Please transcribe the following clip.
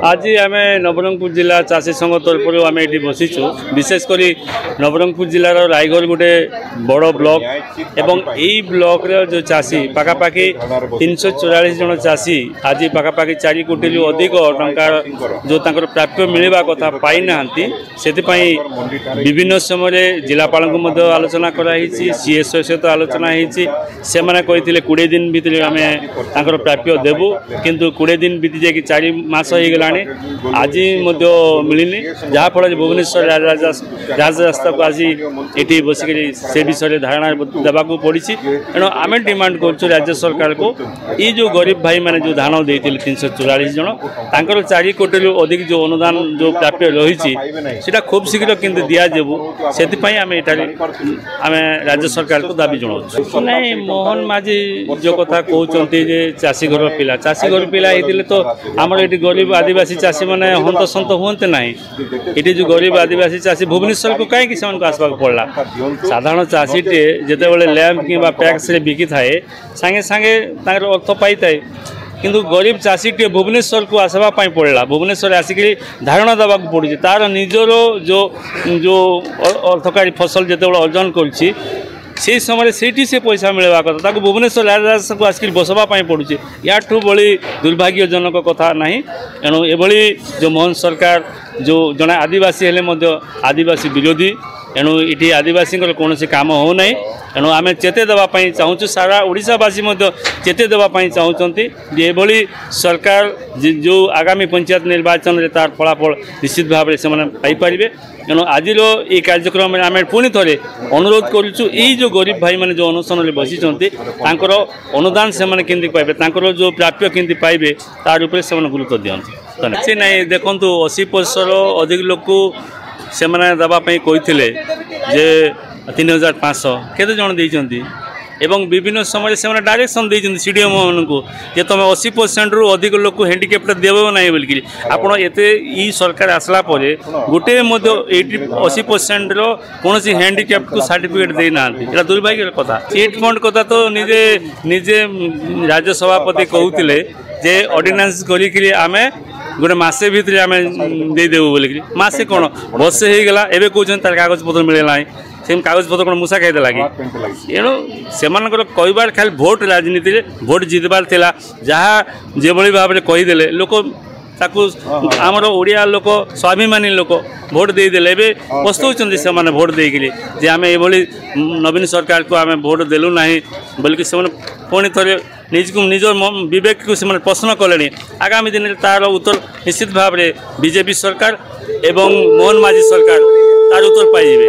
आज आम नवरंगपुर जिला चाषी संघ तरफ आम ये बसीचु विशेषकर नवरंगपुर जिलार रायगढ़ गोटे बड़ ब्लॉक एवं यही ब्लॉक जो चाषी पखापाखि 344 जन चाषी आज पखापाखि 4 कोटी अधिक टंका जो प्राप्य मिलवा कथा पाई ना से विभिन्न समय जिलापाल को आलोचना कराई सीएस सहित आलोचना से कहते 20 दिन भितर आम प्राप्य देवु किंतु 20 दिन बीती जाकि 4 मास हो गला आज मिलनी जहाँफल भुवनेश्वर राजरास्ता को आज ये बसिक से विषय धारणा देवाक पड़ी तेणु आम डिमांड कर राज्य सरकार को ये जो गरीब भाई मैंने जो धान देते 344 जन तर 4 कोटी अधिक जो अनुदान जो प्राप्य रही खूब शीघ्र किंतु दिजाव से आम राज्य सरकार को दाबी जनाऊँ नहीं मोहन माझी जो कथा कहते चाषी घर पिला चाषी घर पिला होते तो आमर ये गरीब आदिवासी चाषी मैंने हंतसंत हमें ना ये जो गरीब आदिवासी चाषी भुवनेश्वर को कहीं से आसवाक पड़ा साधारण चाषीटे जिते लैंप कि पैक्स बिकी थाए सांगे सांगे अर्थ पाई थाए किंतु गरीब चाषीटे भुवनेश्वर को आसवाई पड़ा भुवनेश्वर आसिक धारणा देवाक पड़ी तार निजर जो जो अर्थकारी फसल जिते अर्जन कर से समय से पैसा मिलवा कथा भुवनेश्वर राजरास्ता को आसिक बसवाई पड़ुचे याठू बड़ी दुर्भाग्यजनक कथा ना एणु ये जो मोहन सरकार जो जड़े आदिवासी हेले आदिवासी विरोधी एणु ये आदिवासी कौन काम होना एणु आम चेते देवाई चाहूँ सारा ओडावासी चेते देवाई चाहते ये सरकार जो आगामी पंचायत निर्वाचन में तार फलाफल निश्चित भाव से पारे एणु आज ये कार्यक्रम में आम पुणी थे अनुरोध करुचु ये जो गरीब भाई मैंने जो अनशन बसी अनुदान से केमती पाइबे जो प्राप्य केमती पाइबे तार उपरे से गुरुत्व दिखते से ना देखु 80% अधिक लोक से देवाई कहते 3500 केते जन देइचंती एवं विभिन्न समय से डायरेक्शन देइचंती सीडीएम को जे तुम 80% रु अधिक लोक हैंडिकैप्ट देव ना बोलिकी आपड़ ये सरकार आसला गोटे 80% कौन हैंडिकैप्ट को सर्टिफिकेट देना यहाँ दुर्भाग्य कथा चिट फंड कथा तो निजे निजे राज्य सभापति कहते जे ऑर्डिनेंस करी आमे गोटे मसे भितर आम देदेबू बोलिकी मसे कौन बसे होगला एवं कौन तार कागज पत्र मिलना से कागज पत्र कौन मूषा खाई लगे एणु से कहबार खाली भोट राजनीति भोट जितबार थिला जहाँ जो भाव में कहीदे लोक ताकू आमर ओडिया लोक स्वाभिमानी लोक भोट देदेले ए पस्तौं से भोट देकि आम ये नवीन सरकार को आम भोट देलु ना बोलिकी से पुणी थे निज विवेक को से प्रश्न कले आगामी दिन तार उत्तर निश्चित भाव में बीजेपी सरकार एवं मोहन माझी सरकार तार उत्तर पाइबे।